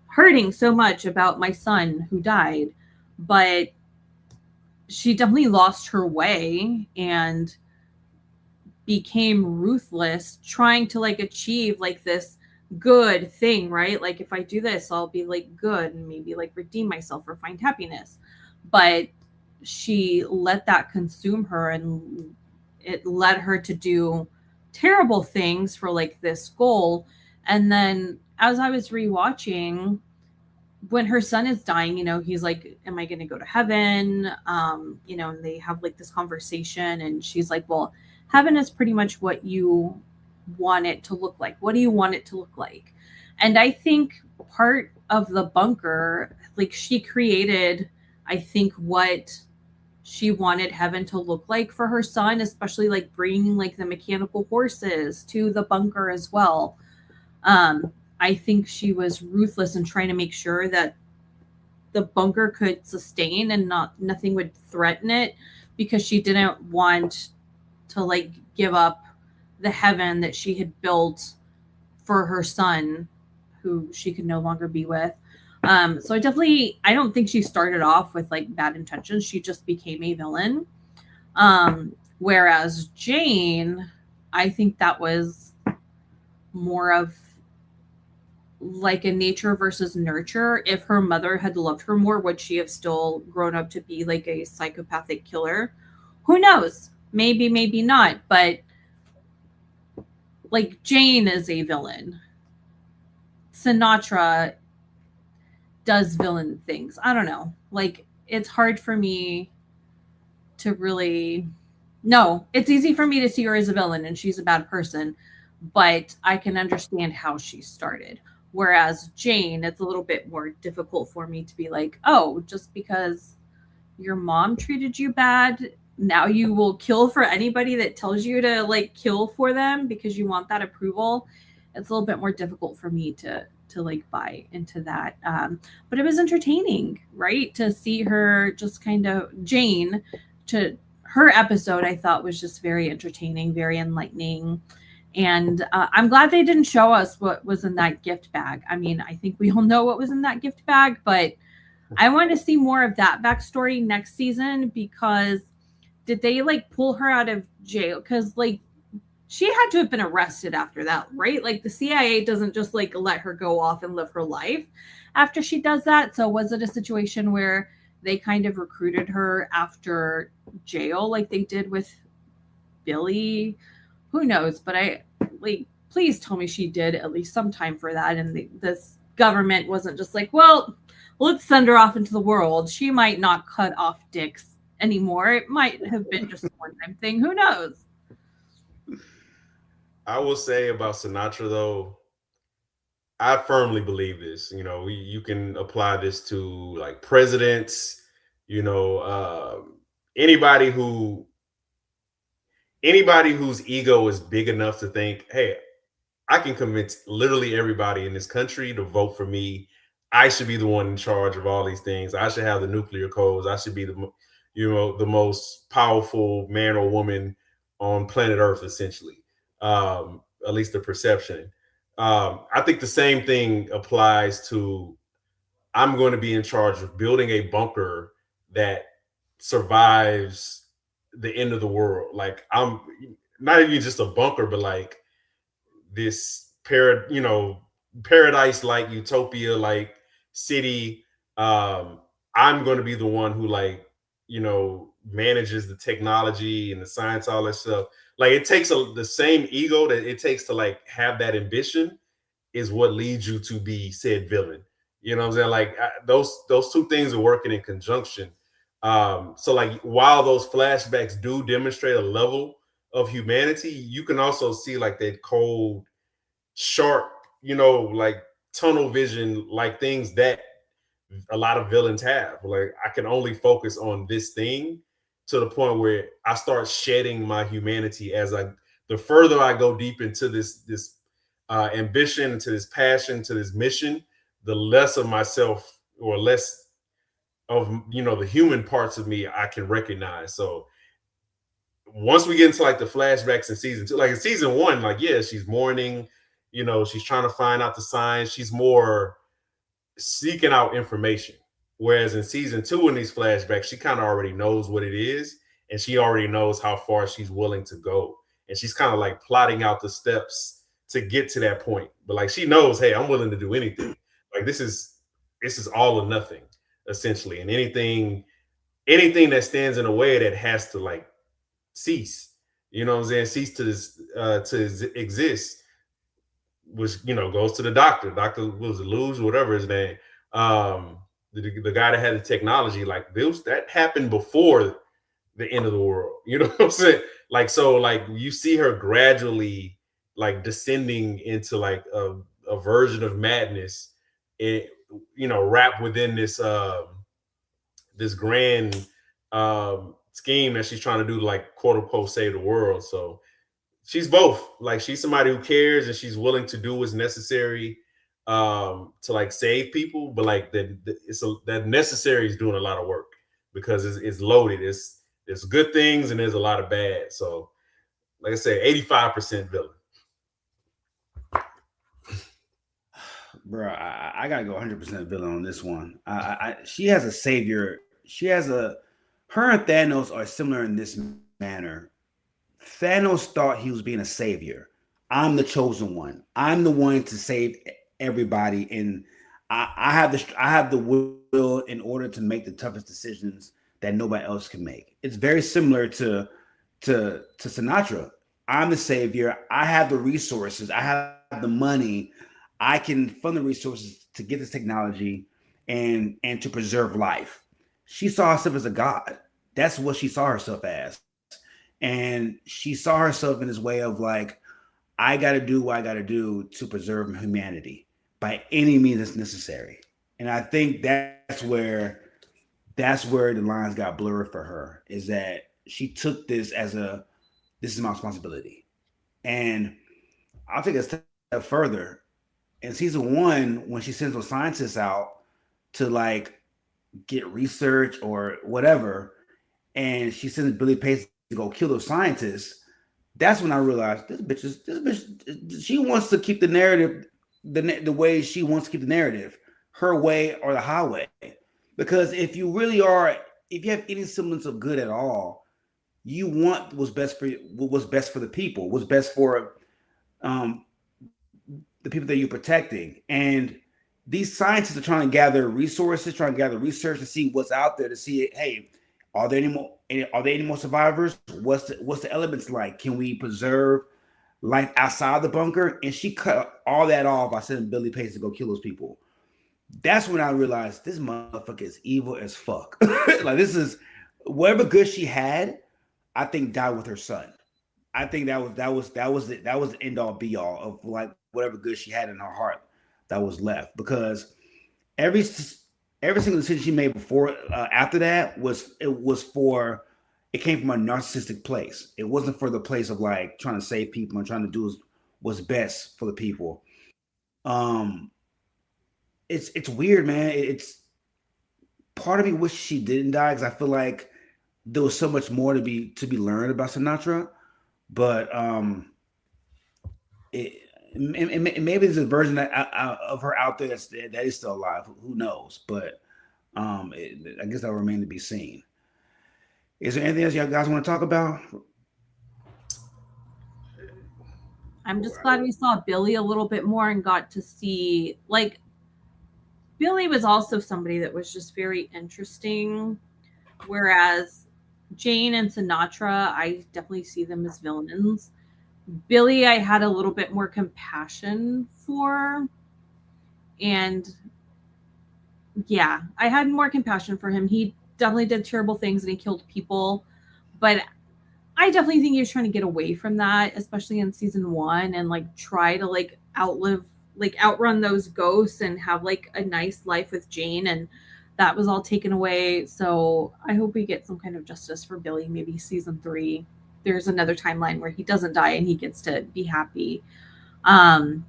hurting so much about my son who died. But she definitely lost her way and became ruthless, trying to like achieve like this good thing, right? Like, if I do this, I'll be like good and maybe like redeem myself or find happiness. But she let that consume her, and it led her to do terrible things for like this goal. And then as I was rewatching, when her son is dying, he's like, am I going to go to heaven? And they have like this conversation, and she's like, well, heaven is pretty much what you want it to look like. What do you want it to look like? And I think part of the bunker, like, she created, I think, what she wanted heaven to look like for her son, especially like bringing like the mechanical horses to the bunker as well. I think she was ruthless in trying to make sure that the bunker could sustain and nothing would threaten it, because she didn't want to like give up the heaven that she had built for her son who she could no longer be with. So I don't think she started off with like bad intentions. She just became a villain. Whereas Jane, I think that was more of like a nature versus nurture. If her mother had loved her more, would she have still grown up to be like a psychopathic killer? Who knows? Maybe, maybe not. But like Jane is a villain. Sinatra does villain things. I don't know. Like it's hard for me to really no, it's easy for me to see her as a villain and she's a bad person, but I can understand how she started. Whereas Jane, it's a little bit more difficult for me to be like, oh, just because your mom treated you bad, now you will kill for anybody that tells you to like kill for them because you want that approval. It's a little bit more difficult for me to like buy into that. But it was entertaining, right? To see her just kind of Jane to her episode, I thought was just very entertaining, very enlightening. And I'm glad they didn't show us what was in that gift bag. I mean, I think we all know what was in that gift bag, but I want to see more of that backstory next season because did they like pull her out of jail? Because like she had to have been arrested after that, right? Like the CIA doesn't just like let her go off and live her life after she does that. So was it a situation where they kind of recruited her after jail like they did with Billy? Who knows? But I like please tell me she did at least some time for that and this government wasn't just like, well, let's send her off into the world. She might not cut off dicks anymore. It might have been just a one-time thing. Who knows? I will say about Sinatra though, I firmly believe this. You can apply this to like presidents. You know, anybody who anybody whose ego is big enough to think, hey, I can convince literally everybody in this country to vote for me. I should be the one in charge of all these things. I should have the nuclear codes. I should be the most powerful man or woman on planet Earth, essentially. At least the perception. I think the same thing applies to I'm going to be in charge of building a bunker that survives the end of the world. Like I'm not even just a bunker, but like this paradise like utopia like city. I'm going to be the one who like manages the technology and the science, all that stuff. Like it takes the same ego that it takes to like have that ambition is what leads you to be said villain. You know what I'm saying? Like those two things are working in conjunction. So like while those flashbacks do demonstrate a level of humanity, you can also see like that cold, sharp, like tunnel vision, like things that a lot of villains have. Like I can only focus on this thing to the point where I start shedding my humanity as the further I go deep into this ambition, to this passion, to this mission, the less of myself or less of the human parts of me I can recognize. So once we get into like the flashbacks in season 2, like in season 1, like yeah, she's mourning, she's trying to find out the signs, she's more seeking out information. Whereas in season 2, in these flashbacks, she kind of already knows what it is, and she already knows how far she's willing to go, and she's kind of like plotting out the steps to get to that point. But like she knows, hey, I'm willing to do anything. Like this is all or nothing essentially, and anything that stands in the way that has to like cease. You know what I'm saying? Cease to exist, which goes to the doctor. Doctor was Luz, whatever his name. The guy that had the technology, like that happened before the end of the world. You know what I'm saying? Like so, like you see her gradually like descending into like a version of madness. It wrapped within this grand scheme that she's trying to do to like quote unquote save the world. So she's both. Like she's somebody who cares and she's willing to do what's necessary to like save people, but like that necessary is doing a lot of work because it's loaded. There's good things and there's a lot of bad. So, like I said, 85% villain. Bro, I gotta go 100% villain on this one. She has a savior. She has a. Her and Thanos are similar in this manner. Thanos thought he was being a savior. I'm the chosen one. I'm the one to save everybody, and I have the will in order to make the toughest decisions that nobody else can make. It's very similar to Sinatra. I'm the savior. I have the resources. I have the money. I can fund the resources to get this technology and to preserve life. She saw herself as a god. That's what she saw herself as. And she saw herself in this way of like, I got to do what I got to do to preserve humanity by any means that's necessary. And I think that's where the lines got blurred for her, is that she took this as a, this is my responsibility. And I'll take a step further. In season one, when she sends those scientists out to like get research or whatever, and she sends Billy Pace to go kill those scientists, that's when I realized this bitch, she wants to keep the narrative the way she wants to keep the narrative, her way or the highway. Because if you really are, if you have any semblance of good at all, you want what's best for the people, what's best for um, the people that you're protecting. And these scientists are trying to gather resources, trying to gather research to see what's out there, to see, hey, are there any more? Are there any more survivors? What's the elements like? Can we preserve life outside the bunker? And she cut all that off by sending Billy Pace to go kill those people. That's when I realized this motherfucker is evil as fuck. Like, this is whatever good she had, I think died with her son. I think that was the end all be all of like whatever good she had in her heart that was left, because every every single decision she made before after that was for, it came from a narcissistic place. It wasn't for the place of like trying to save people and trying to do what's best for the people. Um, it's weird, man. It's part of me wish she didn't die because I feel like there was so much more to be learned about Sinatra. But it, maybe there's a version of her out there that is still alive. Who knows? But I guess that'll remain to be seen. Is there anything else you guys want to talk about? I'm just glad we saw Billy a little bit more and got to see, like, Billy was also somebody that was just very interesting, whereas Jane and Sinatra, I definitely see them as villains. Billy, I had a little bit more compassion for, and yeah, I had more compassion for him. He definitely did terrible things and he killed people, but I definitely think he was trying to get away from that, especially in season one, and like try to like outrun those ghosts and have like a nice life with Jane. And that was all taken away. So I hope we get some kind of justice for Billy. Maybe season three, there's another timeline where he doesn't die and he gets to be happy. Um,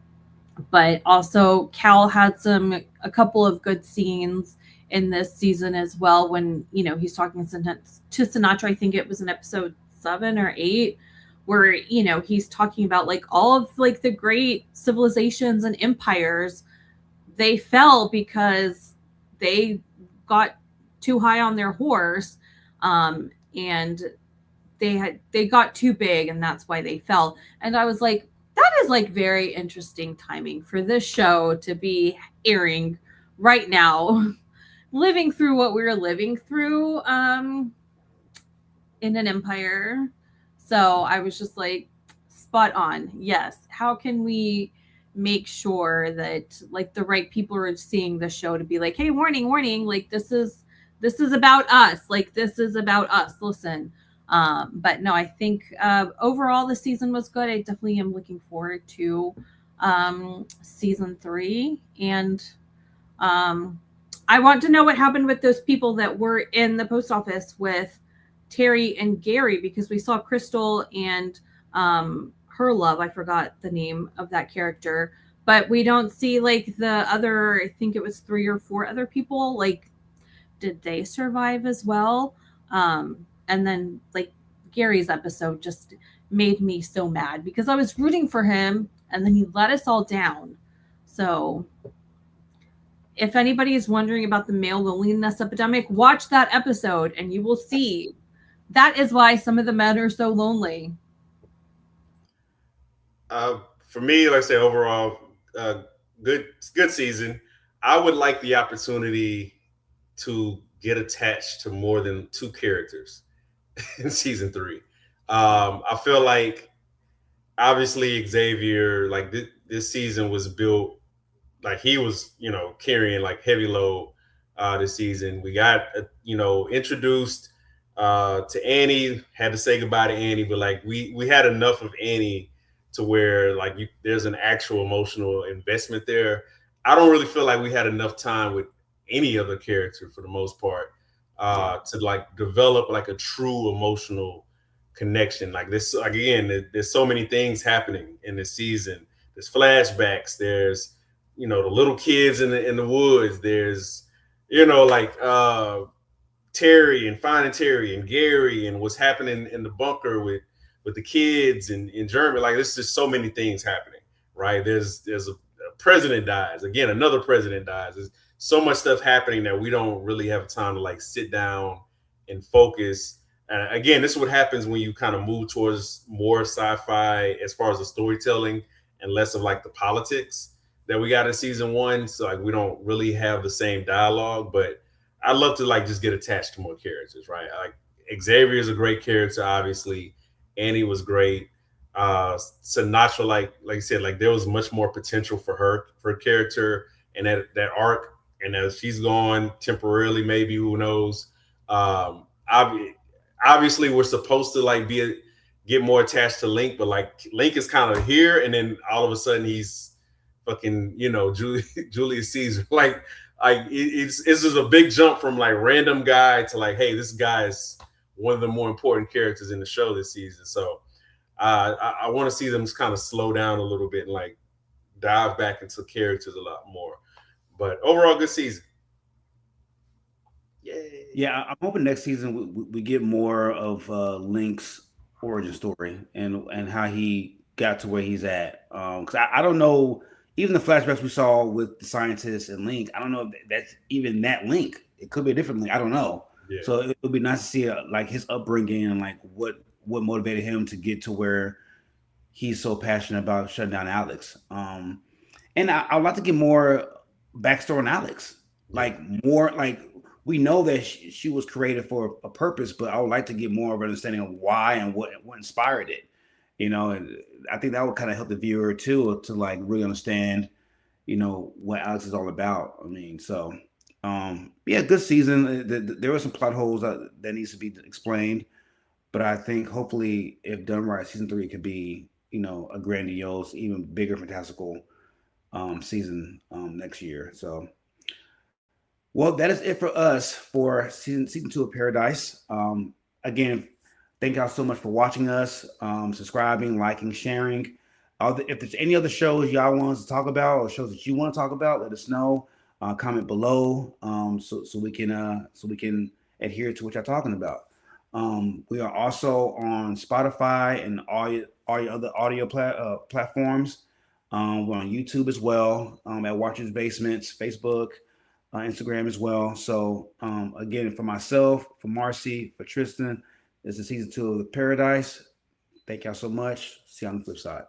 but also Cal had a couple of good scenes in this season as well, when he's talking to Sinatra. I think it was in episode 7 or 8, where he's talking about like all of like the great civilizations and empires, they fell because they got too high on their horse, and they got too big, and that's why they fell. And I was like, that is like very interesting timing for this show to be airing right now, living through what we're living through in an empire. So I was just like, spot on. Yes. How can we make sure that like the right people are seeing the show to be like, hey, warning, warning, like this is about us. Like, this is about us. Listen. But no, I think overall the season was good. I definitely am looking forward to season 3. And I want to know what happened with those people that were in the post office with Terry and Gary, because we saw Crystal and her love. I forgot the name of that character, but we don't see like the other, I think it was 3 or 4 other people. Like, did they survive as well? And then like Gary's episode just made me so mad because I was rooting for him and then he let us all down. So if anybody is wondering about the male loneliness epidemic, watch that episode and you will see that is why some of the men are so lonely. For me, like I say, overall, uh, good season. I would like the opportunity to get attached to more than two characters in season three. I feel like obviously Xavier, like this season was built like he was, carrying like heavy load this season. We got, introduced to Annie. Had to say goodbye to Annie, but like we had enough of Annie to where like there's an actual emotional investment there. I don't really feel like we had enough time with any other character for the most part to like develop like a true emotional connection. Like this, like again, there's so many things happening in this season. There's flashbacks. There's the little kids in the woods. There's like Terry and finding Terry and Gary and what's happening in the bunker with the kids and in Germany. Like there's just so many things happening, right? There's a president dies again, another president dies. There's so much stuff happening that we don't really have time to like sit down and focus. Again, this is what happens when you kind of move towards more sci-fi as far as the storytelling and less of like the politics that we got in season one. So like we don't really have the same dialogue, but I love to like just get attached to more characters, right? Like Xavier is a great character, obviously. Annie was great. Sinatra, like I said, like there was much more potential for her character and that arc. And as she's gone temporarily, maybe who knows? Um, obviously, we're supposed to like get more attached to Link, but like Link is kind of here, and then all of a sudden he's fucking Julius Caesar. It's just a big jump from like random guy to like, hey, this guy is one of the more important characters in the show this season. So I want to see them just kind of slow down a little bit and like dive back into characters a lot more. But overall, good season. Yay. Yeah, I'm hoping next season we get more of Link's origin story and how he got to where he's at. Because I don't know, even the flashbacks we saw with the scientists and Link, I don't know if that's even that Link. It could be a different Link. I don't know. Yeah. So it would be nice to see like his upbringing and like what motivated him to get to where he's so passionate about shutting down Alex. And I'd like to get more backstory on Alex. Like more like we know that she was created for a purpose, but I would like to get more of an understanding of why and what inspired it. And I think that would kind of help the viewer too to like really understand, what Alex is all about. I mean, so yeah, good season. There were some plot holes that needs to be explained, but I think hopefully, if done right, season three could be a grandiose, even bigger, fantastical season next year. So, well, that is it for us for season two of Paradise. Again, thank y'all so much for watching us, subscribing, liking, sharing. If there's any other shows y'all want us to talk about or shows that you want to talk about, let us know. Comment below so we can adhere to what y'all talking about. We are also on Spotify and all your other audio platforms. We're on YouTube as well, at Watchers Basements, Facebook, Instagram as well. So again, for myself, for Marcy, for Tristan, this is season two of the Paradise. Thank y'all so much. See you on the flip side.